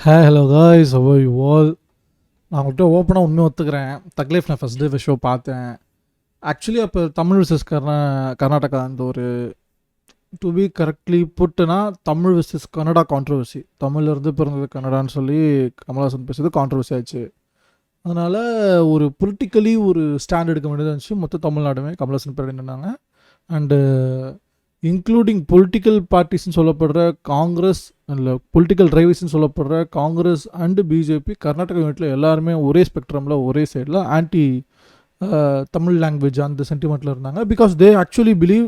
Hello guys, how are you all? நான் உங்கள்கிட்ட ஓப்பனாக உண்மையை ஒத்துக்கிறேன். தக்லீஃப் நான் ஃபஸ்ட் டே ஷோ பார்த்தேன். ஆக்சுவலி அப்போ தமிழ் விசஸ் கர்நாடகா அந்த ஒரு டு பி கரெக்ட்லி புட்டுனா தமிழ் விசஸ் கன்னடா கான்ட்ரவர்சி. தமிழ்லேருந்து பிறந்தது கன்னடான்னு சொல்லி கமல்ஹாசன் பேசுறது கான்ட்ரவர்சி ஆச்சு. அதனால் ஒரு பொலிட்டிக்கலி ஒரு ஸ்டாண்ட் எடுக்க வேண்டியதாக இருந்துச்சு. மொத்த தமிழ்நாடுமே கமல்ஹாசன் பேர் நின்னாங்க. அண்டு இன்க்ளூடிங் பொலிட்டிக்கல் பார்ட்டிஸ்ன்னு சொல்லப்படுற காங்கிரஸ் இல்லை பொலிட்டிக்கல் ட்ரைவர்ஸ்ன்னு சொல்லப்படுற காங்கிரஸ் அண்டு பிஜேபி கர்நாடகா யூனிட்டில் எல்லாருமே ஒரே ஸ்பெக்ட்ரமில் ஒரே சைடில் ஆன்டி தமிழ் லாங்குவேஜ் அந்த சென்டிமெண்ட்டில் இருந்தாங்க. பிகாஸ் தே ஆக்சுவலி பிலீவ்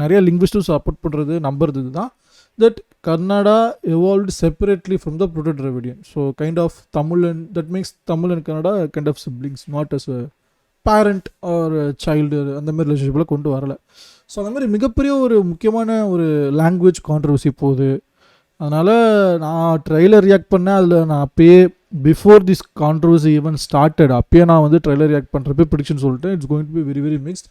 நிறைய லிங்க்விஸ்டும் சப்போர்ட் பண்ணுறது நம்புறது தான் that Karnataka evolved separately from the proto Dravidian. So kind of Tamil and that makes Tamil and Kannada kind of siblings, not as a parent or child அந்த மாதிரி ரிலேஷன்ஷிப்பில் கொண்டு வரலை. ஸோ அந்த மாதிரி மிகப்பெரிய ஒரு முக்கியமான ஒரு லாங்குவேஜ் கான்ட்ரவர்சி போகுது. அதனால் நான் ட்ரெய்லர் ரியாக்ட் பண்ணேன். அதில் நான் அப்பயே before this controversy even started அப்பயே நான் வந்து ட்ரெய்லர் ரியாக்ட் பண்ணுறப்ப பிடிச்சுன்னு சொல்லிட்டு it's going to be very very mixed.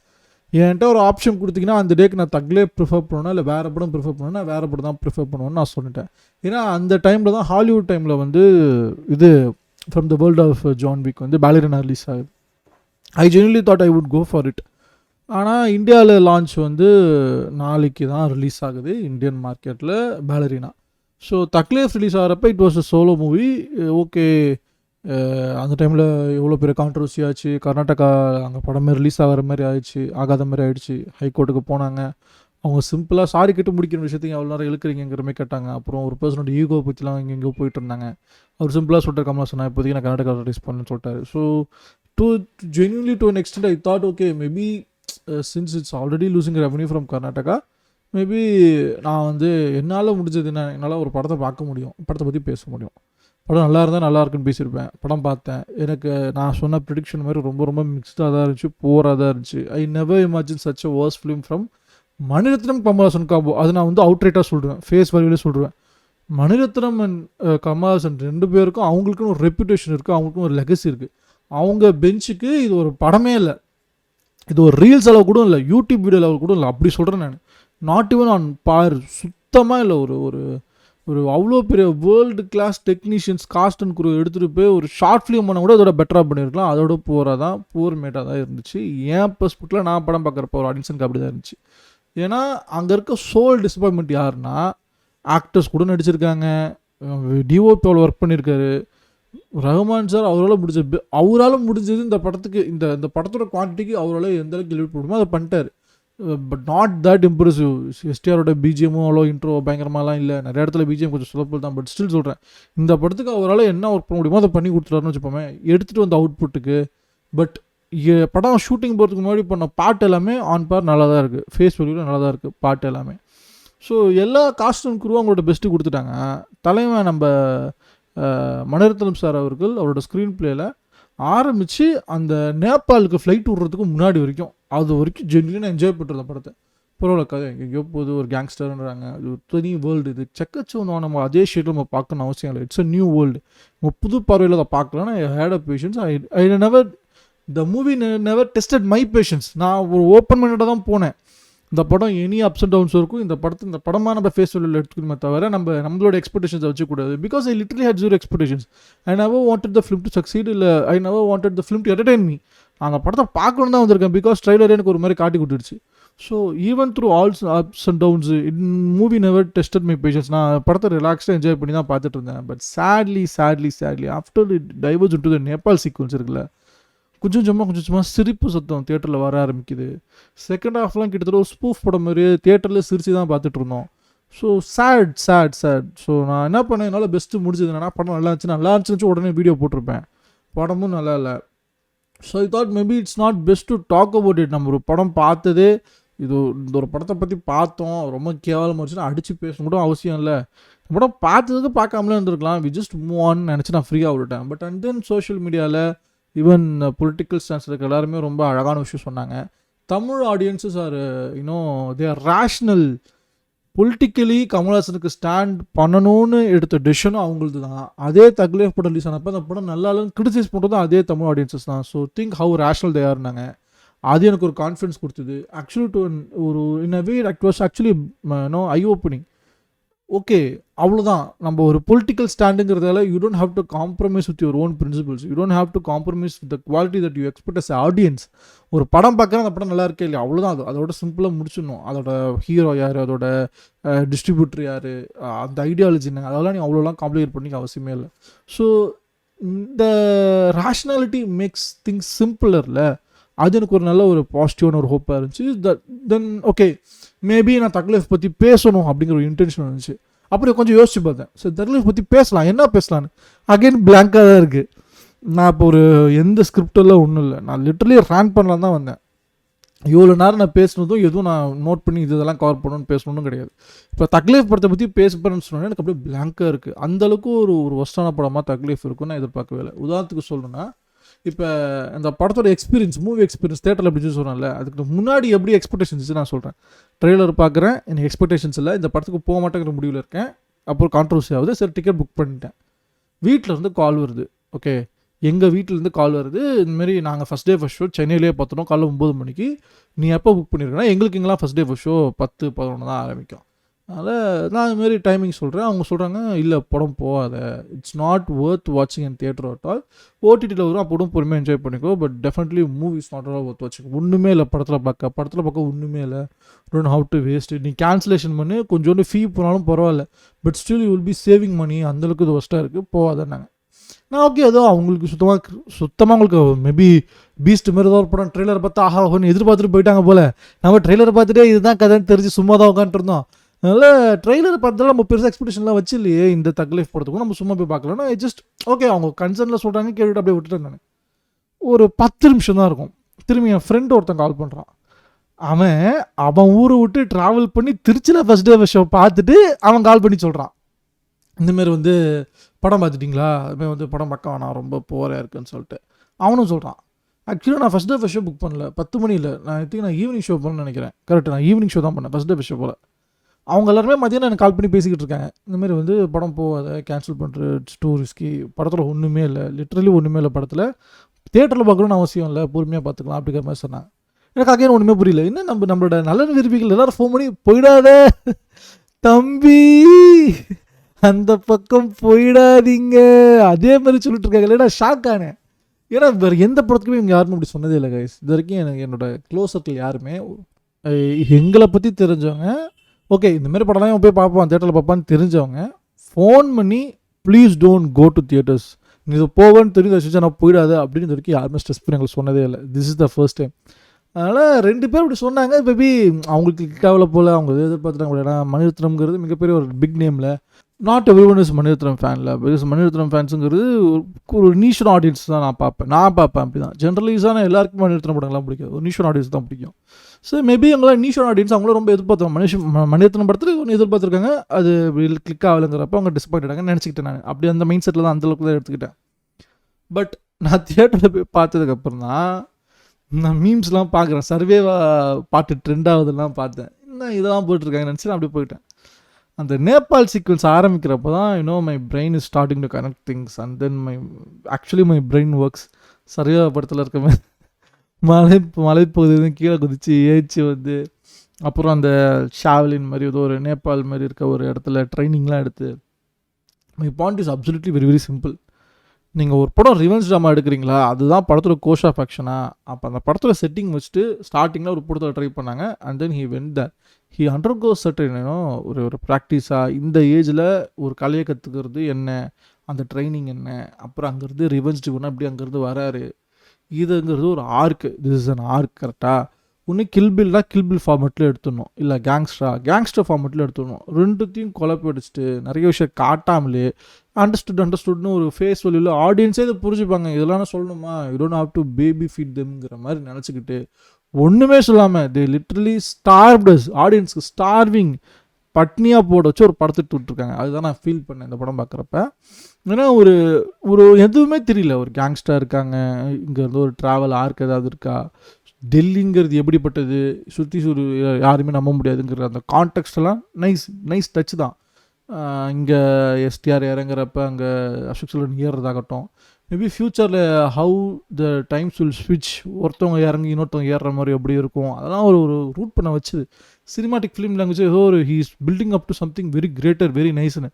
என்கிட்ட ஒரு ஆப்ஷன் கொடுத்தீங்கன்னா அந்த டேக்கு நான் தக்லே ப்ரிஃபர் பண்ணுவேன் இல்லை வேறு படம் ப்ரிஃபர் பண்ணுவேன், நான் வேறு படம் தான் ப்ரிஃபர் பண்ணுவேன்னு நான் சொல்லிட்டேன். ஏன்னா அந்த டைமில் தான் ஹாலிவுட் டைமில் வந்து இது from the world of John Wick வந்து பேலரினா ரிலீஸ் ஆகுது. I generally thought I would go for it. ஆனால் இந்தியாவில் லான்ச் வந்து நாளைக்கு தான் ரிலீஸ் ஆகுது இந்தியன் மார்க்கெட்டில் பேலரினா. ஸோ தக்லேஃப் ரிலீஸ் ஆகிறப்ப it was a solo movie. Okay, அந்த டைமில் எவ்வளோ பெரிய கான்ட்ரவர்சி ஆச்சு. கர்நாடகா அங்கே படமே ரிலீஸ் ஆகிற மாதிரி ஆயிடுச்சு, ஆகாத மாதிரி ஆயிடுச்சு. ஹைகோர்ட்டுக்கு போனாங்க. அவங்க சிம்பிளாக சாரி கேட்டு முடிக்கிற விஷயத்தையும் எவ்வளோ நேரம் இழுக்கிறீங்கிற மாதிரி கேட்டாங்க. அப்புறம் ஒரு பர்சனோட ஈகோ பற்றிலாம் எங்கெங்கோ போயிட்டு இருந்தாங்க. அவர் சிம்பிளாக சொல்லிட்டு கமல்ஹாசன் நான் இப்போதைக்கு நான் கர்நாடகா ரிலீஸ் பண்ணேன்னு சொல்லிட்டாரு. So genuinely to an extent I thought okay maybe since it's already losing revenue from Karnataka, maybe நான் வந்து என்னால் முடிஞ்சது என்ன, என்னால் ஒரு படத்தை பார்க்க முடியும், படத்தை பற்றி பேச முடியும். படம் நல்லா இருந்தால் நல்லா இருக்குன்னு பேசியிருப்பேன். படம் பார்த்தேன், எனக்கு நான் சொன்ன ப்ரிடிக்ஷன் மாதிரி ரொம்ப ரொம்ப மிக்ஸ்டாக தான் இருந்துச்சு, போராக தான் இருந்துச்சு. I never imagine such a worse film from Mani Ratnam Kamal Haasan combo. அது நான் வந்து அவுட்ரைட்டாக சொல்கிறேன், ஃபேஸ் வேல்யூலே சொல்கிறேன். மணிரத்னம் அண்ட் கமல்ஹாசன் ரெண்டு பேருக்கும் அவங்களுக்குன்னு ஒரு ரெப்யூட்டேஷன் இருக்குது, அவங்களுக்கும் ஒரு லெகசி இருக்குது. அவங்க பெஞ்சுக்கு இது ஒரு படமே இல்லை, இது ஒரு ரீல்ஸ் அளவு கூட இல்லை, யூடியூப் வீடியோ அளவு கூட இல்லை. அப்படி சொல்கிறேன் நான். நாட் ஈவன் ஆன் பார், சுத்தமாக இல்லை. ஒரு ஒரு ஒரு அவ்வளோ பெரிய world class technicians cast and crew எடுத்துகிட்டு போய் ஒரு ஷார்ட் ஃபிலிம் பண்ண கூட அதோட பெட்டராக பண்ணியிருக்கலாம். அதோட போர் மேட்டாக தான் இருந்துச்சு. என் பெர்ஸ்பெக்டிவில் நான் படம் பார்க்குறப்ப ஒரு ஆடியன்ஸுக்கு அப்படி தான் இருந்துச்சு. ஏன்னா அங்கே இருக்க சோல் டிசப்பாயின்மெண்ட் யாருன்னா, ஆக்டர்ஸ் கூட நடிச்சிருக்காங்க, டிஓபி அவ்வளோ ஒர்க் பண்ணியிருக்காரு. ரஹ்மான் சார் அவரால் முடிஞ்சது இந்த படத்துக்கு இந்த படத்தோட குவான்டிட்டிக்கு அவரால் எந்த அளவுக்கு டெலிவரி பண்ணுமோ அதை பண்ணிட்டார். But not that impressive. எஸ்டிஆரோட பிஜிஎம்மும் அவ்வளோ இன்ட்ரோ பயங்கரமாலாம் இல்லை, நிறைய இடத்துல பிஜிஎம் கொஞ்சம் சுலப்பல் தான். பட் ஸ்டில் சொல்கிறேன், இந்த படத்துக்கு அவரால் என்ன ஒர்க் பண்ண முடியுமோ அதை பண்ணி கொடுத்துட்டாருன்னு வச்சுப்போமே, எடுத்துகிட்டு வந்த அவுட்புட்டுக்கு. பட் படம் ஷூட்டிங் போகிறதுக்கு முன்னாடி பண்ண பாட்டு எல்லாமே ஆன் பார் நல்லா தான் இருக்குது, ஃபேஸ் வேல்யூவில் நல்லா தான் இருக்குது பாட்டு எல்லாமே. ஸோ எல்லா காஸ்ட் அண்ட் குரூவும் அவங்களோட பெஸ்ட்டு கொடுத்துட்டாங்க. தலைவன் நம்ம மணிரத்னம் சார் அவர்கள் அவரோட ஸ்க்ரீன் பிளேயில் ஆரம்பித்து அந்த நேபாளுக்கு ஃப்ளைட் விட்றதுக்கு முன்னாடி வரைக்கும் அது வரைக்கும் ஜென்யூனாக என்ஜாய் பண்ணுற படத்தை. பரவாயில்ல, கதை எங்கேயோ போகுது, ஒரு கேங்ஸ்டர்ன்றாங்க, அது ஒரு தனி வேர்ல்டு. இது செக்கச்சு வந்தோம், நம்ம அதே ஷேட்டில் நம்ம பார்க்கணும் அவசியம் இல்லை. It's a new world. நம்ம புது பார்வையில் அதை பார்க்கலாம். I hate a patience. I never the movie never tested my patience. நான் ஒரு ஓப்பன் மைண்டடாக தான் போனேன். இந்த படம் எனி அப்ஸ் அண்ட் டவுன்ஸ் இருக்கும். இந்த படமாக நம்ம ஃபேஸ் வேல்யூவில் எடுத்துக்கணுமே தவிர நம்மளோட எக்ஸ்பெக்டேஷன்ஸை வச்சுக்கூடாது. Because I literally hate zero expectations. I never wanted the film to succeed, இல்லை I never wanted the film to entertain me. அந்த படத்தை பார்க்கணும் தான் வந்திருக்கேன். பிகாஸ் ட்ரைலர் எனக்கு ஒரு மாதிரி காட்டி கொடுத்துருச்சு. So even through all ups and downs movie never tested my patience. நான் படத்தை ரிலாக்ஸ்டாக என்ஜாய் பண்ணி தான் பார்த்துட்டு இருந்தேன். But sadly after it dives into the Nepal sequence இருக்குல்ல, கொஞ்சம் கொஞ்சமாக சிரிப்பு சத்தம் தியேட்டரில் வர ஆரம்பிக்குது. செகண்ட் ஹாஃப்லாம் கிட்டத்தட்ட ஒரு ஸ்பூஃப் படம் மாதிரி தியேட்டரில் சிரிச்சு தான் பார்த்துட்டு இருந்தோம். So sad. ஸோ நான் என்ன பண்ணேன், என்னால் பெஸ்ட்டு முடிஞ்சது என்னன்னா, படம் நல்லா இருந்துச்சு உடனே வீடியோ போட்டிருப்பேன். படமும் நல்லா இல்லை. So I thought maybe it's not best to talk about it. நம்ம ஒரு படம் பார்த்ததே, இந்த ஒரு படத்தை பற்றி பார்த்தோம், ரொம்ப கேவலமாக இருந்துச்சுன்னா அடித்து பேசணும் கூட அவசியம் இல்லை. படம் பார்த்ததுக்கு பார்க்காமலே இருந்திருக்கலாம். வி ஜஸ்ட் மூவ் ஆன் நினச்சி நான் ஃப்ரீயாக விட்டுட்டேன். பட் அண்ட் தென் சோஷியல் மீடியாவில் ஈவன் பொலிட்டிக்கல் ஸ்டான்ஸ் இருக்க எல்லாருமே ரொம்ப அழகான விஷயம் சொன்னாங்க. தமிழ் audiences are they are rational. Politically கமல்ஹாசனுக்கு ஸ்டாண்ட் பண்ணணும்னு எடுத்த டெசிஷனும் அவங்களது தான். அதே தக்லீஃப் படம் ரிலீஸ் ஆனப்போ அந்த படம் நல்லா இல்லைன்னு கிரிட்டிசைஸ் பண்ணுறதும் அதே தமிழ் ஆடியன்ஸஸ் தான். So think how rational they ஆர்னாங்க. அது எனக்கு ஒரு கான்ஃபிடன்ஸ் கொடுத்தது. ஆக்சுவலி டு ஒரு in a way it was actually I opening. Okay அவ்வளோதான். நம்ம ஒரு பொலிட்டிக்கல் ஸ்டாண்டுங்கிறதால you don't have to compromise with your own principles. You don't have to compromise with the quality that you expect as audience. ஒரு படம் பார்க்குறேன், அந்த படம் நல்லா இருக்கே இல்லையா, அவ்வளோதான். அதோட சிம்பிளாக முடிச்சிடணும். அதோட ஹீரோ யார், அதோட டிஸ்ட்ரிபியூட்டர் யார், அந்த ஐடியாலஜி என்ன, அதெல்லாம் நீ அவ்வளோலாம் காம்ப்ளிகேட் பண்ணிக்க அவசியமே இல்லை. ஸோ இந்த ரேஷ்னாலிட்டி மேக்ஸ் திங்ஸ் சிம்பிளர்ல. அது எனக்கு ஒரு நல்ல ஒரு பாசிட்டிவான ஒரு ஹோப்பாக இருந்துச்சு. தென் ஓகே மேபி நான் தக்லீஃப் பற்றி பேசணும் அப்படிங்கிற ஒரு இன்டென்ஷன் இருந்துச்சு. அப்புறம் கொஞ்சம் யோசிச்சு பார்த்தேன், சரி தக்லீஃப் பற்றி பேசலாம், என்ன பேசலான்னு. அகெயின் பிளாங்காக தான் இருக்குது. நான் இப்போ ஒரு எந்த ஸ்கிரிப்டெல்லாம் ஒன்றும் இல்லை, நான் லிட்டரலி ரேங்க் பண்ணலாம் தான் வந்தேன். இவ்வளோ நேரம் நான் பேசுனதும் எதுவும் நான் நோட் பண்ணி இதெல்லாம் கவர் பண்ணணும்னு பேசணும்னு கிடையாது. இப்போ தக்லீஃப் படத்தை பற்றி பேசுகிறேன்னு சொன்னேன், எனக்கு அப்படியே பிளாங்காக இருக்குது. அந்தளவுக்கு ஒரு ஒஸ்டான படமாக தக்லீஃப் இருக்குன்னு நான் எதிர்பார்க்கவே இல்லை. உதாரணத்துக்கு சொல்லணும்னா, இப்போ அந்த படத்தோட எக்ஸ்பீரியன்ஸ், மூவி எக்ஸ்பீரியன்ஸ் தேட்டரில் எப்படி சொல்கிறேன்ல, அதுக்கு முன்னாடி எப்படி எக்ஸ்பெக்டேஷன்ஸ் நான் சொல்கிறேன். ட்ரெய்லர் பார்க்குறேன், எனக்கு எக்ஸ்பெக்டேஷன்ஸ் இல்லை, இந்த படத்துக்கு போக மாட்டேங்கிற முடிவில் இருக்கேன். அப்புறம் கான்ட்ரவர்சி ஆகுது, சரி டிக்கெட் புக் பண்ணிட்டேன். வீட்டில் இருந்து கால் வருது. ஓகே, எங்கள் வீட்டிலேருந்து கால் வருது, இந்தமாரி நாங்கள் ஃபஸ்ட் டே ஃபஸ்ட் ஷோ சென்னையிலேயே பார்த்தோம், காலைல 9 மணிக்கு. நீ எப்போ புக் பண்ணியிருக்கேன்னா, எங்களுக்கு இங்கெல்லாம் ஃபஸ்ட் டே ஃபஸ்ட் ஷோ 10-11 தான் ஆரம்பிக்கும். அதனால் நான் இதுமாரி டைமிங் சொல்கிறேன். அவங்க சொல்கிறாங்க, இல்லை படம் போகாத, இட்ஸ் நாட் ஒர்த் வாட்சிங் இன் தியேட்டர் அட் ஆல். ஓடிடியில் வரும், அப்போ பொறுமையாக என்ஜாய் பண்ணிக்கோ, but definitely movie is not all worth வாட்சிங். ஒன்றுமே இல்லை படத்தில் பார்க்க ஒன்றுமே இல்லை. Don't have to waste. நீ கேன்சலேஷன் பண்ணி கொஞ்சோண்டு ஃபீ போனாலும் பரவாயில்ல, but still you will be saving money. அந்தளவுக்கு இது ஒஸ்ட்டாக இருக்குது, போகாதன்னாங்க. நான் ஓகே, ஏதோ அவங்களுக்கு சுத்தமாக உங்களுக்கு மேபி பீஸ்ட் மாரி ஏதோ ஒரு படம் ட்ரெய்லர் பார்த்து ஆஹா ஒன்று எதிர்பார்த்துட்டு போயிட்டாங்க போல். நம்ம ட்ரெய்லர் பார்த்துட்டே இதுதான் கதைன்னு தெரிஞ்சு சும்மா தான் உட்காந்துருந்தோம். அதனால் ட்ரெய்லர் பார்த்தாலும் நம்ம பெருசாக எக்ஸ்பெக்டேஷன்லாம் வச்சு இல்லையே இந்த தக்லீஃப் படத்துக்கும் நம்ம சும்மா போய் பார்க்கலன்னா ஜஸ்ட் ஓகே அவங்க கன்சர்னில் சொல்கிறாங்க கேட்டுட்டு அப்படியே விட்டுட்டேன். நான் ஒரு 10 நிமிஷம் தான் இருக்கும். திரும்பி என் ஃப்ரெண்டு ஒருத்தன் கால் பண்ணுறான். அவன் ஊரை விட்டு ட்ராவல் பண்ணி திருச்சியில் ஃபஸ்ட் டே ஷோ பார்த்துட்டு அவன் கால் பண்ணி சொல்கிறான், இந்தமாரி வந்து படம் பார்த்துட்டிங்களா, அதுமாதிரி வந்து படம் பார்க்க வேணாம், ரொம்ப போராக இருக்குன்னு சொல்லிட்டு. அவனும் சொல்கிறான், ஆக்சுவலாக நான் first day first show book பண்ணல, 10 மணி இல்லை, நான் ஈவினிங் ஷோ போகணும்னு நினைக்கிறேன். கரெக்டு, நான் ஈவினிங் ஷோ தான் பண்ணேன், ஃபஸ்ட் டே ஃபஸ்ட் ஷோ போல். அவங்க எல்லாருமே மதியானம் எனக்கு கால் பண்ணி பேசிக்கிட்டு இருக்காங்க, இந்தமாரி வந்து படம் போகாத, கேன்சல் பண்ணுற, டூ ரிஸ்கி, படத்தில் ஒன்றுமே இல்லை, லிட்ரலி ஒன்றுமே இல்லை, படத்தில் தேட்டரில் பார்க்கணுன்னு அவசியம் இல்லை, பொறுமையாக பார்த்துக்கலாம் அப்படிங்கிற மாதிரி சொன்னாங்க. எனக்கு அகைன் ஒன்றுமே புரியல. இன்னும் நம்மளோட நல்ல விரும்பிகள் எல்லோரும் ஃபோன் பண்ணி போயிடாத தம்பி, அந்த பக்கம் போயிடாதீங்க அதே மாதிரி சொல்லிட்டு இருக்காங்க. இல்லைன்னா ஷாக் ஆனேன். ஏன்னா வேறு எந்த படத்துக்குமே இவங்க யாருமே அப்படி சொன்னதே இல்லை கைஸ். இது வரைக்கும் எனக்கு என்னோட க்ளோஸ் சர்க்கிள் யாருமே எங்களை பற்றி தெரிஞ்சவங்க, ஓகே இந்தமாரி படம்லாம் போய் பார்ப்பான் தேட்டரில் பார்ப்பான்னு தெரிஞ்சவங்க ஃபோன் பண்ணி please don't go to theatres, நீ இது போவேன்னு தெரிஞ்சு நான் போயிடாது அப்படின்னு இது வரைக்கும் யாருமே ஸ்ட்ரெஸ் பண்ணி எங்களுக்கு சொன்னதே இல்லை. This is the first time. அதனால் 2 பேர் இப்படி சொன்னாங்க. மேபி அவங்களுக்கு கிளிக்காவில் போல் அவங்க எதிர்பார்த்துட்டாங்க. ஏன்னா மணிரத்னம்ங்கிறது மிகப்பெரிய ஒரு பிக் நேமில், not every one is Maniratnam ஃபேனில். பிகாஸ் மணிரத்னம் ஃபேன்ஸுங்கிறது ஒரு நீஷன் ஆடியன்ஸ் தான். நான் பார்ப்பேன் அப்படி தான். ஜென்ரலைஸாக நான் எல்லாருக்கும் மணிரத்னம் படங்கள்லாம் பிடிக்கும், ஒரு நீஷன் ஆடியன்ஸ் தான் பிடிக்கும். ஸோ மேபி அவங்களாம் நீஷன் ஆடியன்ஸ், அவங்களும் ரொம்ப எதிர்பார்த்தாங்க. மணிரத்னம் படத்தில் ஒன்று எதிர்பார்த்துருக்காங்க, அது கிளிக் ஆகலைங்கிறப்ப அவங்க டிசப்பாயிண்ட் ஆகிட்டாங்கன்னு நினச்சிக்கிட்டேன். நான் அப்படி அந்த மைண்ட் செட்டில் தான் அந்தளவுக்கு தான் எடுத்துக்கிட்டேன். பட் நான் தியேட்டரில் போய் பார்த்ததுக்கப்புறம் தான் நான் மீம்ஸ்லாம் பார்க்குறேன், சர்வேவா பாட்டு ட்ரெண்ட் ஆகுதுலாம் பார்த்தேன். இன்னும் இதெல்லாம் போயிட்டுருக்காங்க நினச்சி நான் அப்படியே போயிட்டேன். அந்த நேபாள் சீக்வன்ஸ் ஆரம்பிக்கிறப்போ தான் my brain is starting to connect things and then my brain works. சர்வேவா படத்தில் இருக்க மாதிரி மலைப்பகுதியிலேருந்து கீழே குதிச்சு ஏச்சு வந்து அப்புறம் அந்த ஷாவலின் மாதிரி ஏதோ ஒரு நேபாள் மாதிரி இருக்க ஒரு இடத்துல ட்ரைனிங்லாம் எடுத்து. My point is absolutely very very simple. நீங்கள் ஒரு படம் ரிவெஞ்ச் ட்ராமா எடுக்கிறீங்களா, அதுதான் படத்தோட கோர்ஸ் ஆஃப் ஆக்ஷனா. அப்போ அந்த படத்தோட செட்டிங் வச்சுட்டு ஸ்டார்டிங்கில் ஒரு படத்தில் ட்ரை பண்ணாங்க and then he went that. He undergoes certain ஒரு ப்ராக்டிஸாக இந்த ஏஜில் ஒரு கலையை கற்றுக்கிறது என்ன, அந்த ட்ரைனிங் என்ன, அப்புறம் அங்கேருந்து ரிவெஞ்ச் ட்ரிவனா அப்படி அங்கேருந்து வராரு. இதுங்கிறது ஒரு ஆர்க்கு, திஸ் இஸ் அன் ஆர்க். கரெக்டாக ஒன்று கில்பில்னா கில்பில் ஃபார்மெட்டில் எடுத்துடணும், இல்லை கேங்ஸ்டர் ஃபார்மெட்டில் எடுத்துடணும். ரெண்டுத்தையும் குழப்பி அடிச்சுட்டு நிறைய விஷயம் காட்டாமலே அண்டர்ஸ்டுட்னு ஒரு ஃபேஸ் வழியில் ஆடியன்ஸே இதை புரிஞ்சுப்பாங்க. இதெல்லாம் நான் சொல்லணுமா, you don't have to baby feed தெம்ங்கிற மாதிரி நினச்சிக்கிட்டு ஒன்றுமே சொல்லாமல் தே லிட்ரலி ஸ்டார்வ்டஸ், ஆடியன்ஸுக்கு ஸ்டார்விங் பட்னியாக போட வச்சு ஒரு படத்துட்டு விட்டுருக்காங்க. அதுதான் நான் ஃபீல் பண்ணேன் இந்த படம் பார்க்குறப்ப. ஏன்னா ஒரு எதுவுமே தெரியல. ஒரு கேங்ஸ்டர் இருக்காங்க, இங்கேருந்து ஒரு ட்ராவல் ஆர்க் ஏதாவது இருக்கா, டெல்லிங்கிறது எப்படிப்பட்டது, சுற்றி யாருமே நம்ப முடியாதுங்கிற அந்த கான்டெக்ஸ்டெல்லாம் நைஸ் டச் தான். இங்கே எஸ்டிஆர் இறங்குறப்ப அங்கே அசோக் செல்வன் ஏறுறதாகட்டும், மேபி ஃப்யூச்சரில் ஹவு த டைம்ஸ் வில் ஸ்விட்ச், ஒருத்தவங்க இறங்கி இன்னொருத்தவங்க ஏறுற மாதிரி எப்படி இருக்கும், அதெல்லாம் ஒரு ஒரு ரூட் பண்ண வச்சுது. சினிமாட்டிக் ஃபிலிம் லாங்குவேஜ் ஏதோ ஒரு he's building up to something very greater, very நைஸ்னு.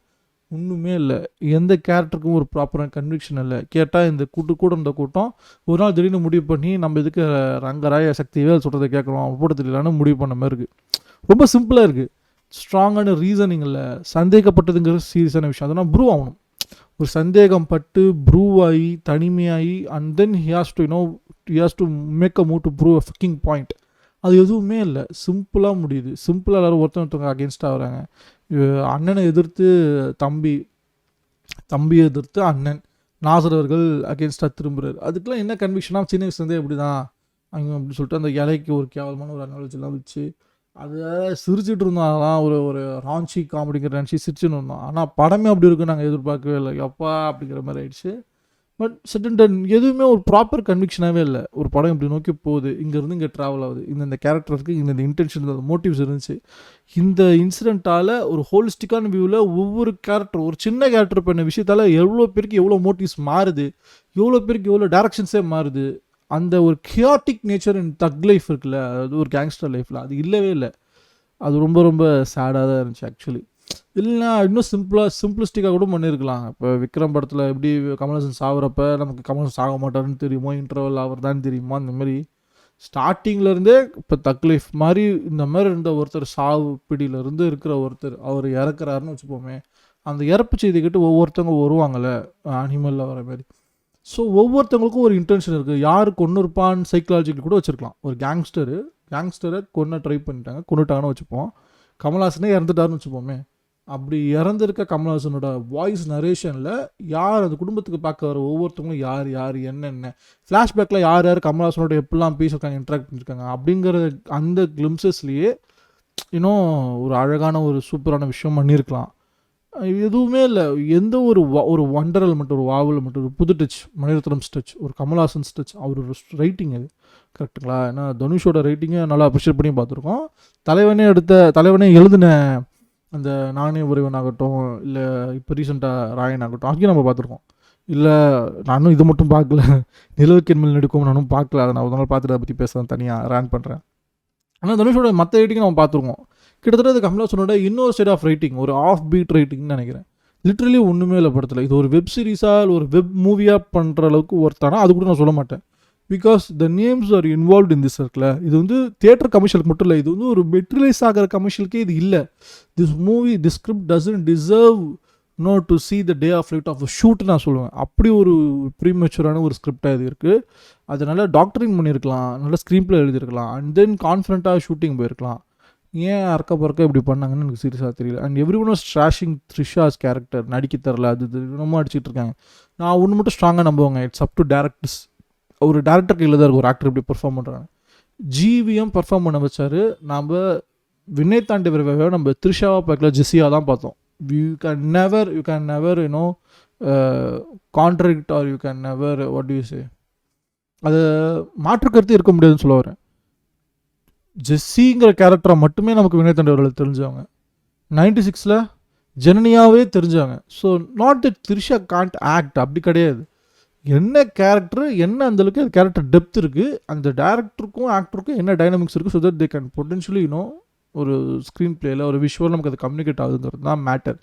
ஒன்றுமே இல்லை. எந்த கேரக்டருக்கும் ஒரு ப்ராப்பரான கன்விக்ஷன் இல்லை. கேட்டால் இந்த இந்த கூட்டம் ஒரு நாள் திடீர்னு முடிவு பண்ணி நம்ம இதுக்கு ரங்கராய சக்திவே சொல்கிறத கேட்குறோம் போட்டு தெரியலான்னு முடிவு பண்ண மாதிரி இருக்குது. ரொம்ப சிம்பிளாக இருக்குது. ஸ்ட்ராங்கான ரீசனிங் இல்லை. சந்தேகப்பட்டதுங்கிற சீரியஸான விஷயம். அதெல்லாம் ப்ரூவ் ஆகணும். ஒரு சந்தேகம் பட்டு ப்ரூவ் ஆகி தனிமையாகி and then he has to make a move to prove a fucking point. அது எதுவுமே இல்லை. சிம்பிளாக முடியுது. சிம்பிளாக எல்லோரும் ஒருத்தவங்க அகேன்ஸ்டாக வராங்க. அண்ணனை எதிர்த்து தம்பியை எதிர்த்து அண்ணன், நாசர் அவர்கள் அகேன்ஸ்டாக திரும்புறாரு. அதுக்கெலாம் என்ன கன்விக்ஷனாக சின்ன வயசுலேருந்தே அப்படி தான் அவங்க அப்படின்னு சொல்லிட்டு அந்த இலைக்கு ஒரு கேவலமான ஒரு அனாலஜிலாம் வச்சு அதை சிரிச்சுட்டு இருந்தோம். அதெல்லாம் ஒரு ஒரு ராஞ்சி காமெடிங்கிற நினச்சி சிரிச்சுன்னு இருந்தோம். ஆனால் படமே அப்படி இருக்குன்னு நாங்கள் எதிர்பார்க்கவே இல்லை. அப்பா அப்படிங்கிற மாதிரி ஆயிடுச்சு. பட் செட்டன் எதுவுமே ஒரு ப்ராப்பர் கன்விக்ஷனாகவே இல்லை. ஒரு படம் இப்படி நோக்கி போகுது, இங்கேருந்து இங்கே ட்ராவல் ஆகுது, இந்த கேரக்டர் இருக்குது, இந்த இன்டென்ஷன், இந்த மோட்டிவ்ஸ் இருந்துச்சு. இந்த இன்சிடெண்ட்டால் ஒரு ஹோலிஸ்டிக்கான வியூவில் ஒவ்வொரு கேரக்டர், ஒரு சின்ன கேரக்டர் பண்ண விஷயத்தால் எவ்வளோ பேருக்கு எவ்வளோ மோட்டிவ்ஸ் மாறுது, எவ்வளோ பேருக்கு எவ்வளோ டேரக்ஷன்ஸே மாறுது. அந்த ஒரு கியாட்டிக் நேச்சர் இன் தக் லைஃப் இருக்குல்ல, அதாவது ஒரு கேங்ஸ்டர் லைஃப்பில் அது இல்லவே இல்லை. அது ரொம்ப ரொம்ப சேடாக தான் இருந்துச்சு ஆக்சுவலி. இல்லைன்னா இன்னும் சிம்பிளிஸ்டிக்காக கூட பண்ணியிருக்கலாம். இப்போ விக்ரம் படத்தில் எப்படி கமல்ஹாசன் சாகுறப்ப நமக்கு கமல்ஹாசன் சாக மாட்டாருன்னு தெரியுமோ, இன்டர்வல் அவர் தான் தெரியுமா, அந்த மாதிரி ஸ்டார்டிங்லேருந்தே இப்போ தக் லைஃப் மாதிரி இந்த மாதிரி இருந்த ஒருத்தர், சாவு பிடியிலேருந்து இருக்கிற ஒருத்தர் அவர் இறக்குறாருன்னு வச்சுப்போமே, அந்த இறப்பு செய்தி கிட்ட ஒவ்வொருத்தவங்க வருவாங்கள்ல அனிமலில் வர மாதிரி. ஸோ ஒவ்வொருத்தவங்களுக்கும் ஒரு இன்டென்ஷன் இருக்குது. யார் கொன்று இருப்பான்னு சைக்கலாஜிக்கல் கூட வச்சுருக்கலாம். ஒரு கேங்ஸ்டரை ட்ரை பண்ணிட்டாங்க, கொண்டுட்டாங்கன்னு வச்சுப்போம். கமல்ஹாசனே இறந்துட்டாருன்னு வச்சுப்போமே. அப்படி இறந்துருக்க கமல்ஹாசனோட வாய்ஸ் நரேஷனில் யார் அந்த குடும்பத்துக்கு பார்க்க வர ஒவ்வொருத்தவங்களும் யார் என்னென்ன ஃப்ளாஷ்பேக்கில் யார் கமல்ஹாசனோட எப்படிலாம் பேசியிருக்காங்க, இன்ட்ராக்ட் பண்ணியிருக்காங்க அப்படிங்கிற அந்த கிளிம்சஸ்லேயே இன்னும் ஒரு அழகான ஒரு சூப்பரான விஷயம் பண்ணியிருக்கலாம். எதுவுமே இல்லை. எந்த ஒரு வண்டரல் மட்டும், ஒரு வாவல் மட்டும், ஒரு புது டச், மணிரத்னம் டச், ஒரு கமல்ஹாசன் டச், அவர் ஒரு ரைட்டிங் அது கரெக்டுங்களா? ஏன்னா தனுஷோட ரைட்டிங்கை நல்லா அப்ரிஷியேட் பண்ணி பார்த்துருக்கோம். தலைவனே எழுதின அந்த நானே ஒருவன் ஆகட்டும், இல்லை இப்போ ரீசெண்டாக ராயன் ஆகட்டும், அங்கேயும் நம்ம பார்த்துருக்கோம். இல்லை நானும் இது மட்டும் பார்க்கல, நிலவுக்கென் மேல் நெடுக்கும் நானும் பார்க்கல. அதை நான் ஒரு நாள் பார்த்துட்டு அதை பற்றி பேச தனியாக ரேன் பண்ணுறேன். ஆனால் தனுஷோட மற்ற ரைட்டிங் நம்ம பார்த்துருக்கோம். கிட்டத்தட்ட அது கமல்ஹாசனோட இன்னொரு சைட் ஆஃப் ரைட்டிங், ஒரு ஆஃப் பீட் ரைட்டிங்னு நினைக்கிறேன். லிட்ரலி ஒன்றுமே இல்லை படத்தில். இது ஒரு வெப் சீரிஸாக ஒரு வெப் மூவியாக பண்ணுற அளவுக்கு ஒருத்தானா அது கூட நான் சொல்ல மாட்டேன். Because the names are involve in this இருக்குல்ல. இது வந்து தியேட்டர் கமர்ஷியலுக்கு மட்டும் இல்லை, இது வந்து ஒரு மெட்ரிலைஸ் ஆகிற கமர்ஷியலுக்கே இது இல்லை. This script doesn't deserve to see the day of light of shoot நான் சொல்லுவேன். அப்படி ஒரு ப்ரீமெச்சூரான ஒரு ஸ்கிரிப்டாக இது இருக்குது. அதனால டாக்டரிங் பண்ணியிருக்கலாம், நல்ல ஸ்க்ரீன் பிளே எழுதியிருக்கலாம், அண்ட் தென் கான்ஃபிடண்ட்டாக ஷூட்டிங் போயிருக்கலாம். ஏன் அறக்க எனக்கு பறக்க எனக்கு சீரியஸாக தெரியல. And every one was trashing Trisha's character, நடிக்க தரல, அது ரொம்ப அடிச்சுட்டு இருக்காங்க. நான் ஒன்று மட்டும் ஸ்ட்ராங்காக நம்புவாங்க, இட்ஸ் அப் டு டேரக்டர்ஸ். ஒரு டேரக்டர் கையில் தான் இருக்குது ஒரு ஆக்டர் எப்படி பெர்ஃபார்ம் பண்ணுறாங்க. ஜிவிஎம் பெர்ஃபார்ம் பண்ண வச்சார். நம்ம வினய் தாண்டி வரவே நம்ம த்ரிஷாவாக பார்க்கல, ஜெஸியாக தான் பார்த்தோம். You can never contract are you can never what you say, அது மாற்றுக்கருத்து இருக்க முடியாதுன்னு சொல்ல வரேன். ஜெஸ்ஸிங்கிற கேரக்டரை மட்டுமே நமக்கு வினய் தாண்டி அவர்கள் தெரிஞ்சவங்க. 96 ஜனனியாவே தெரிஞ்சாங்க. So not that Trisha can't act, அப்படி கிடையாது. என்ன கேரக்டர், என்ன அந்தளவுக்கு அது கேரக்டர் டெப்த் இருக்குது, அந்த டேரக்டருக்கும் ஆக்டருக்கும் என்ன டைனமிக்ஸ் இருக்குது, so that they can potentially ஒரு ஸ்க்ரீன் பிளேயில் ஒரு விஷுவல் நமக்கு அது கம்யூனிகேட் ஆகுதுங்கிறது தான் மேட்டர்.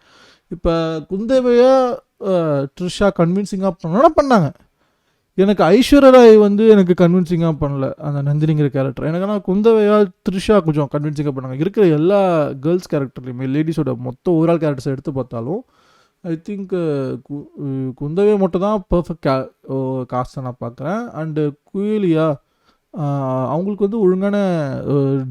இப்போ குந்தேவையா த்ரிஷா கன்வின்சிங்காக பண்ணாங்க. எனக்கு ஐஸ்வர்யா ராய் எனக்கு கன்வின்சிங்காக பண்ணல அந்த நந்தினிங்கிற கேரக்டர். எனக்கு ஆனால் குந்தவையா த்ரிஷா கொஞ்சம் கன்வின்சிங்காக பண்ணாங்க. இருக்கிற எல்லா கேர்ள்ஸ் கேரக்டர்லையுமே லேடிஸோட மொத்த ஓவரால் கேரக்டர்ஸை எடுத்து பார்த்தாலும் ஐ திங்க் குந்தவை மட்டும் தான் பர்ஃபெக்ட் காஸ்ட்டை நான் பார்க்குறேன். அண்டு குயிலியா அவங்களுக்கு ஒழுங்கான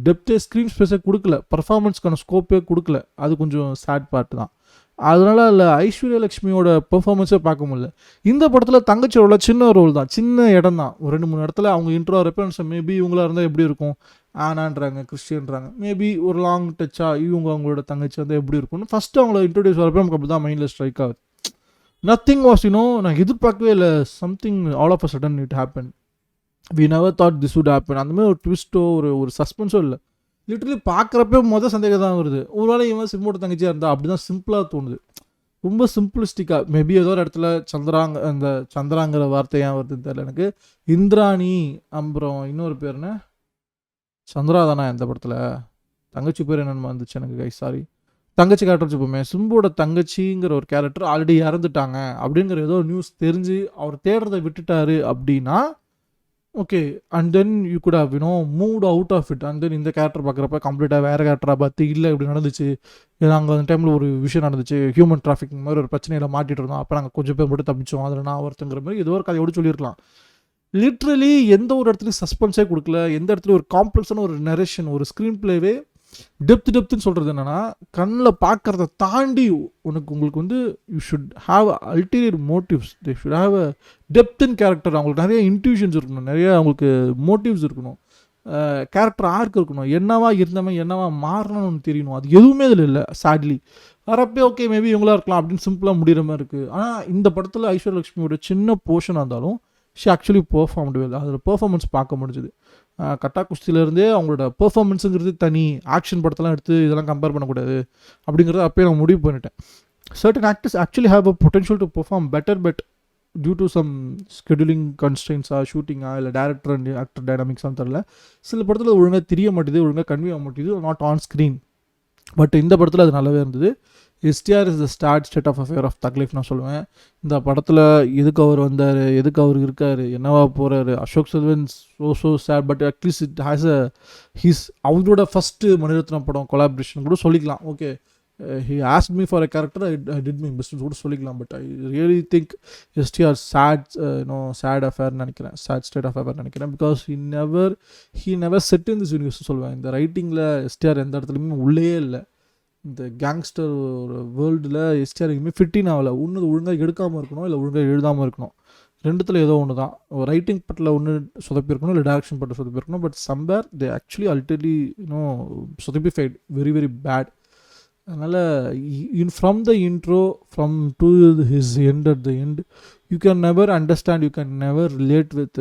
டெப்த்தே ஸ்க்ரீன் ஸ்பேஸே கொடுக்கல, பர்ஃபார்மன்ஸ்க்கான ஸ்கோப்பே கொடுக்கல. அது கொஞ்சம் சேட் பார்ட் தான். அதனால் இல்லை ஐஸ்வர்யா லக்ஷ்மியோட பெர்ஃபார்மன்ஸே பார்க்க முடியல. இந்த படத்தில் தங்கச்சியோட சின்ன ரோல் தான், சின்ன இடம் தான். ஒரு 2-3 இடத்துல அவங்க இன்ட்ரோ ரெஃபரன்ஸ் மேபி இவங்களா இருந்தால் எப்படி இருக்கும், ஆனான்றாங்க, கிறிஸ்டியன்றாங்க, மேபி ஒரு லாங் டச்சாக அவங்களோட தங்கச்சி எப்படி இருக்கும்னு ஃபஸ்ட்டு அவங்கள இன்ட்ரோடியூஸ் வரப்போ நமக்கு அப்படி தான் மைண்டில் ஸ்ட்ரைக் ஆகுது. நத்திங் வாஸ் நான் எதிர்பார்க்கவே இல்லை. Something all of a sudden it happen. We never thought this would happen. அந்தமாதிரி ஒரு ட்விஸ்ட்டோ ஒரு சஸ்பென்ஸோ இல்லை. லிட்டரலி பார்க்குறப்ப சந்தேகம் தான் வருது. ஒருவேளை இவன் சிம்மோட தங்கச்சியாக இருந்தால் அப்படி தான் சிம்பிளாக தோணுது. ரொம்ப சிம்பிளிஸ்டிக்காக மேபி ஏதோ ஒரு இடத்துல அந்த சந்திராங்கிற வார்த்தை ஏன் வருதுன்னு தெரியல எனக்கு. இந்திராணி அப்புறம் இன்னொரு பேர் என்ன, சந்திரா தானே இந்த படத்தில், தங்கச்சி பேர் என்னென்னு வந்துச்சு எனக்கு கை சாரி, தங்கச்சி கேரக்டர் வச்சுப்போமே, சிம்புவோட தங்கச்சிங்கிற ஒரு கேரக்டர் ஆல்ரெடி இறந்துட்டாங்க அப்படிங்கிற ஏதோ நியூஸ் தெரிஞ்சு அவர் தேடுறதை விட்டுட்டாரு அப்படின்னா okay, and then you could have moved out of it. And then இந்த கேரக்டர் பார்க்குறப்ப கம்ப்ளீட்டாக வேறு கேரக்டராக பார்த்து இல்லை இப்படி நடந்துச்சு, நாங்கள் அந்த டைமில் ஒரு விஷயம் நடந்துச்சு, ஹியூமன் டிராஃபிக்கிங் மாதிரி ஒரு பிரச்சனையில் மாட்டிட்டு இருந்தோம், அப்போ நாங்கள் கொஞ்சம் பேர் மட்டும் தப்பிச்சோம், அதில் நான் ஒருத்தங்கிற மாதிரி ஏதோ ஒரு கதையோடு சொல்லியிருக்கலாம். லிட்ரலி எந்த ஒரு இடத்துலையும் சஸ்பென்ஸே கொடுக்கல, எந்த இடத்துலையும் ஒரு காம்ப்ளெக்ஸான ஒரு நரேஷன், ஒரு ஸ்க்ரீன் பிளேவே டெப்த்துன்னு சொல்கிறது என்னென்னா, கண்ணில் பார்க்குறத தாண்டி உங்களுக்கு வந்து you should have ulterior motives, they should have a depth in character. அவங்களுக்கு நிறைய இன்ட்யூஷன்ஸ் இருக்கணும், நிறைய அவங்களுக்கு மோட்டிவ்ஸ் இருக்கணும், கேரக்டர் ஆர்க் இருக்கணும், என்னவா இருந்தவன் என்னவா மாறணும்னு தெரியணும். அது எதுவுமே இதில் இல்லை சாட்லி. வரப்பே ஓகே மேபி இவங்களா இருக்கலாம் அப்படின்னு சிம்பிளாக முடிகிற மாதிரி இருக்குது. ஆனால் இந்த படத்தில் ஐஸ்வர்யலட்சுமியோட சின்ன போர்ஷனாக இருந்தாலும் ஷி ஆக்சுவலி பெர்ஃபார்ம்டு வெல். அதில் பெர்ஃபார்மன்ஸ் பார்க்க முடிஞ்சுது. கட்டா குஸ்தியிலேருந்தே அவங்களோட பெர்ஃபார்மன்ஸுங்கிறது தனி, ஆக்ஷன் படத்தெல்லாம் எடுத்து இதெல்லாம் கம்பேர் பண்ணக்கூடாது அப்படிங்கிறத அப்போயே நான் முடிவு பண்ணிட்டேன். Certain actors actually have a potential to perform better, but due to some scheduling கன்ஸ்ட்ரெயின்ஸா, ஷூட்டிங்கா, இல்லை டேரக்டர் அண்ட் ஆக்டர் டைனாமிக்ஸான்னு தெரில, சில படத்தில் ஒழுங்காக தெரிய மாட்டேது, ஒழுங்காக கன்வே ஆக மாட்டேது, நாட் ஆன் ஸ்க்ரீன். பட் இந்த படத்தில் அது நல்லாவே இருந்தது. STR is the state of affair of Thug Life நான் சொல்லுவேன். இந்த படத்தில் எதுக்கு அவர் வந்தார், எதுக்கு அவர் இருக்கார், என்னவா போகிறாரு, Ashok Selvan so sad, but at least it has a his அவரோட ஃபஸ்ட்டு மணிரத்னம் படம் கொலாபரேஷன் கூட சொல்லிக்கலாம். Okay, he asked me for a character, I did my best கூட சொல்லிக்கலாம். But I really think STR sad affair நினைக்கிறேன், சேட் ஸ்டேட் ஆஃப் அஃபேர் நினைக்கிறேன். Because he never set in this universe சொல்லுவேன். இந்த ரைட்டிங்கில் STR எந்த இடத்துலையுமே உள்ளே இல்லை. இந்த கேங்ஸ்டர் ஒரு வேர்ல்டில் எஸ்டிஆர் எங்கேயுமே ஃபிட்டின் ஆகலை. ஒன்று ஒழுங்காக எடுக்காமல் இருக்கணும், இல்லை ஒழுங்காக எழுதாமல் இருக்கணும், ரெண்டுத்தில் ஏதோ ஒன்று தான். ரைட்டிங் பட்டில் ஒன்று சொதப்பிருக்கணும், இல்லை டேரக்ஷன் பட்டில் சொதப்பிருக்கணும். But somewhere they actually utterly சொதப்பிஃபைட் வெரி வெரி பேட். அதனால் from the intro from to his end at the end you can never understand, you can never relate with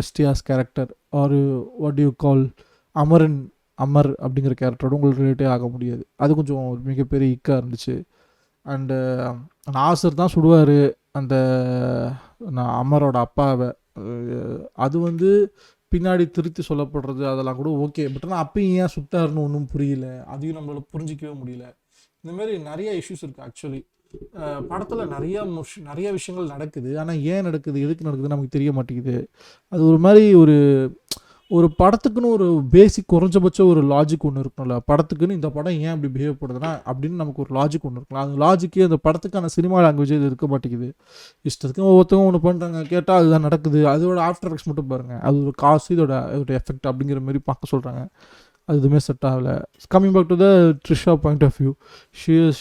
எஸ்டிஆர்ஸ் character or what you call Amar அப்படிங்கிற கேரக்டரோட உங்களுக்கு ரிலேட்டே ஆக முடியாது. அது கொஞ்சம் ஒரு மிகப்பெரிய இக்காக இருந்துச்சு. அண்டு நாசர் தான் சுடுவார் அந்த அமரோட அப்பாவை. அது வந்து பின்னாடி திருத்தி சொல்லப்படுறது அதெல்லாம் கூட ஓகே. பட் ஆனால் அப்பயும் ஏன் சுட்டாருன்னு ஒன்றும் புரியல, அதையும் நம்மளால் புரிஞ்சிக்கவே முடியல. இந்தமாரி நிறைய இஷ்யூஸ் இருக்குது. ஆக்சுவலி படத்தில் நிறைய விஷயங்கள் நடக்குது, ஆனால் ஏன் நடக்குது, எதுக்கு நடக்குதுன்னு நமக்கு தெரிய மாட்டேங்குது. அது ஒரு மாதிரி ஒரு படத்துக்குன்னு ஒரு பேசிக் குறைஞ்சபட்சம் ஒரு லாஜிக் ஒன்று இருக்கணும்ல. படத்துக்குன்னு இந்த படம் ஏன் அப்படி பிஹேவ் பண்ணுதுன்னா அப்படின்னு நமக்கு ஒரு லாஜிக் ஒன்று இருக்கலாம். அந்த லாஜிக்கே அந்த படத்துக்கான சினிமா லாங்குவேஜ் இது இருக்க மாட்டேங்குது. இஷ்டத்துக்கு ஒவ்வொருத்தவங்க ஒன்று பண்ணுறாங்க, கேட்டால் அதுதான் நடக்குது. அதோட ஆஃப்டர் எஃபெக்ட்ஸ் மட்டும் பாருங்கள், அது ஒரு காசு, இதோட எஃபெக்ட் அப்படிங்கிற மாதிரி பார்க்க சொல்கிறாங்க. அது எதுவுமே செட் ஆகலை. Coming back to the Trisha point of view,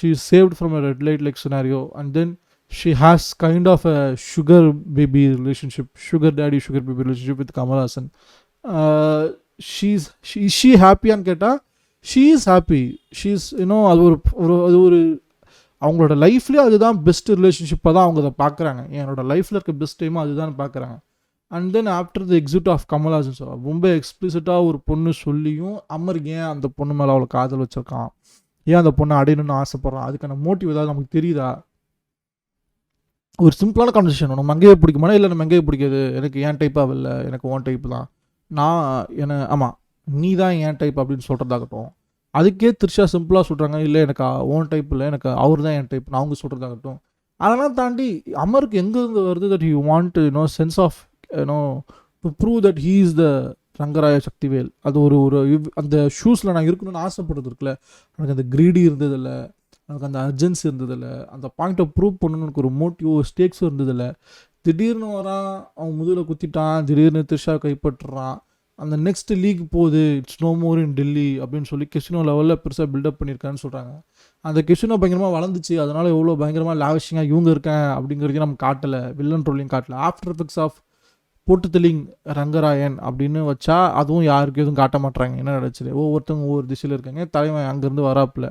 she saved from a red light like scenario and then she has kind of a sugar baby relationship, sugar daddy sugar baby relationship with Kamal Haasan. Is she happy and கேட்டா she is happy, she is அது ஒரு அவங்களோட லைஃப்லேயே அதுதான் best ரிலேஷன்ஷிப்பாக தான் அவங்க அதை பார்க்குறாங்க. என்னோட லைஃப்பில் இருக்க பெஸ்ட் டைமாக அதுதான் பார்க்குறாங்க. And then after the exit of Kamal Haasan sir ரொம்ப எக்ஸ்பிளிசிட்டாக ஒரு பொண்ணு சொல்லியும் அமருக்கு ஏன் அந்த பொண்ணு மேலே அவளை காதல் வச்சிருக்கான், ஏன் அந்த பொண்ணை அடையணும்னு ஆசைப்பட்றான், அதுக்கான மோட்டிவ் ஏதாவது நமக்கு தெரியுதா? ஒரு சிம்பிளான கான்வர்சேஷன், நம்ம மங்கையை பிடிக்குமானா இல்லை நம்ம மங்கையை பிடிக்காது, எனக்கு ஏன் டைப்பாக இல்லை, எனக்கு ஓன் டைப்பு தான், ஆமாம் நீ தான் ஏன் டைப் அப்படின்னு சொல்கிறதாகட்டும். அதுக்கே த்ரிஷா சிம்பிளாக சொல்கிறாங்க, இல்லை எனக்கு ஓன் டைப் இல்லை, எனக்கு அவர் தான் என் டைப்னு அவங்க சொல்கிறதாகட்டும். அதெல்லாம் தாண்டி அமருக்கு எங்கேருந்து வருது that you want sense of to prove that he is the Rangaraya Sakthivel. அது ஒரு அந்த ஷூஸில் நான் இருக்கணும்னு ஆசைப்படுறது இருக்குல்ல, எனக்கு அந்த கிரீடி இருந்ததில்லை, எனக்கு அந்த அர்ஜென்சி இருந்ததில்லை, அந்த பாயிண்ட்டை ப்ரூவ் பண்ணணும்னு எனக்கு ஒரு மோட்டிவ் ஸ்டேக்ஸும் இருந்ததில்லை. திடீர்னு வரான், அவன் முதுகில் குத்திட்டான், திடீர்னு த்ரிஷா கைப்பற்றுறான், அந்த நெக்ஸ்ட் லீக் போகுது, இட்ஸ் நோ மோர் இன் டெல்லி அப்படின்னு சொல்லி கெசினோ லெவலில் பெருசாக பில்டப் பண்ணியிருக்கான்னு சொல்கிறாங்க. அந்த கெசினோ பயங்கரமாக வளர்ந்துச்சு, அதனால் எவ்வளோ பயங்கரமாக லாவிஷிங்காக இவங்க இருக்கேன் அப்படிங்கிறதையும் நம்ம காட்டலை, வில்லன் ரோலையும் காட்டலை. ஆஃப்டர் எஃபெக்ட்ஸ் ஆஃப் போட்டு தெளிங் ரங்கராயன் அப்படின்னு வச்சா அதுவும் யாருக்கு எதுவும் காட்ட மாட்டுறாங்க. என்ன நடந்துச்சு, ஒவ்வொருத்தவங்க ஒவ்வொரு திசையில் இருக்காங்க. தலைவன் அங்கேருந்து வராப்பில்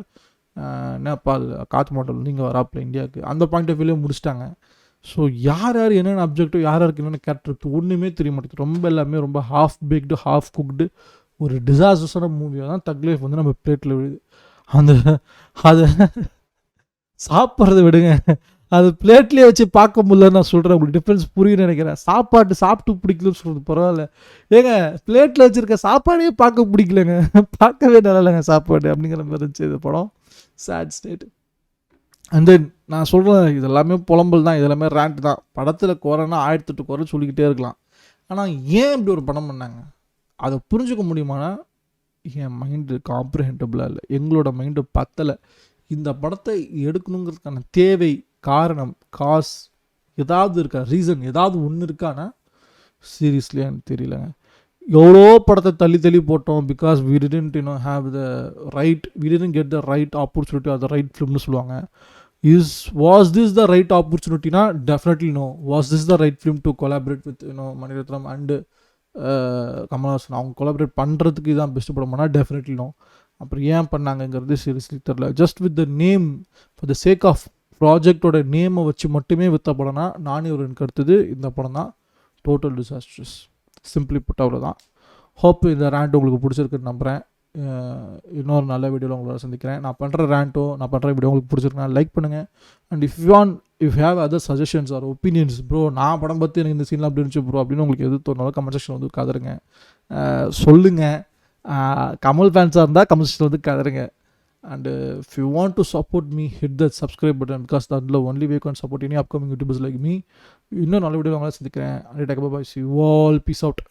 நேபாள் காத்து மாட்டல் நீங்கள் வராப்பில் இந்தியாவுக்கு, அந்த பாயிண்ட் ஆஃப் வியூலேயே முடிச்சிட்டாங்க. ஸோ யார் என்னென்ன அப்ஜெக்டிவ், யாருக்கு என்னென்ன கேரக்டர் ஒன்றுமே தெரிய மாட்டேங்குது. ரொம்ப எல்லாமே ரொம்ப ஹாஃப் பேக்டு, ஹாஃப் குக்டு ஒரு டிசாஸ்டர்ஸான மூவியாக தான் தக் லைஃப் வந்து நம்ம பிளேட்டில் விழுது. அதை சாப்பிட்றத விடுங்க, அது பிளேட்லேயே வச்சு பார்க்க முடியலன்னு நான் சொல்கிறேன். உங்களுக்கு டிஃப்ரென்ஸ் புரியுன்னு நினைக்கிறேன். சாப்பிட்டு பிடிக்கலன்னு சொல்கிறது பரவாயில்ல, ஏங்க பிளேட்டில் வச்சுருக்க சாப்பாடே பார்க்க பிடிக்கலங்க, பார்க்கவே நல்லா இல்லைங்க சாப்பாடு அப்படிங்கிற மாதிரி இருந்துச்சு இது படம். Chat state. அண்ட் தென் நான் சொல்கிறேன், இது எல்லாமே புலம்பல் தான், இது எல்லாமே ரேண்ட் தான். படத்தில் குறைனா 1008 குறை சொல்லிக்கிட்டே இருக்கலாம். ஆனால் ஏன் இப்படி ஒரு படம் பண்ணாங்க அதை புரிஞ்சுக்க முடியுமானா, என் மைண்டு காம்ப்ரிஹெண்டபிளாக இல்லை, எங்களோட மைண்டு பத்தலை. இந்த படத்தை எடுக்கணுங்கிறதுக்கான தேவை, காரணம், காசு ஏதாவது இருக்கா, ரீசன் ஏதாவது ஒன்று இருக்கானா சீரியஸ்லி எனக்கு தெரியலங்க. எவ்வளோ படத்தை தள்ளி போட்டோம், because we didn't have the right, we didn't get the right opportunity or the right ஃபிலிம்னு சொல்லுவாங்க. வாஸ் திஸ் த ரைட் ஆப்பர்ச்சுனிட்டினா definitely no. Was this the right film to collaborate with Maniratnam and Kamal Haasan, அவங்க கொலாபரேட் பண்ணுறதுக்கு இதான் best படமானா definitely no. அப்புறம் ஏன் பண்ணாங்கங்கிறது seriously தெரில. Just with the name, for the sake of ப்ராஜெக்டோட நேமை வச்சு மட்டுமே விற்ற படம்னா நானே ஒரு எனக்கு அடுத்தது இந்த படம் தான். டோட்டல் டிசாஸ்ட்ரஸ், சிம்பிளி புட் அவ்வளோதான். ஹோப் இந்த ரேண்ட் உங்களுக்கு பிடிச்சிருக்குன்னு நம்புகிறேன். இன்னொரு நல்ல வீடியோவில் உங்களோட சந்திக்கிறேன். நான் பண்ணுற ரேண்ட்டோ நான் பண்ணுற வீடியோ உங்களுக்கு பிடிச்சிருக்குன்னா லைக் பண்ணுங்கள். And if have other suggestions or opinions, bro நான் படம் பார்த்து எனக்கு இந்த சீன்லாம் அப்படி இருந்துச்சு ப்ரோ அப்படின்னு உங்களுக்கு எது தோணாலும் கமெண்ட் செக்ஷன் வந்து கதருங்க, சொல்லுங்கள். கமல் ஃபேன்ஸாக இருந்தால் கமெண்ட் செக்ஷன் வந்து கதருங்க. And if you want to support me, hit that subscribe button because that's the only way you can support any upcoming YouTubers like me. இன்னும் நல்ல வீடியோ உங்களை சந்திக்கிறேன். See you all, peace out.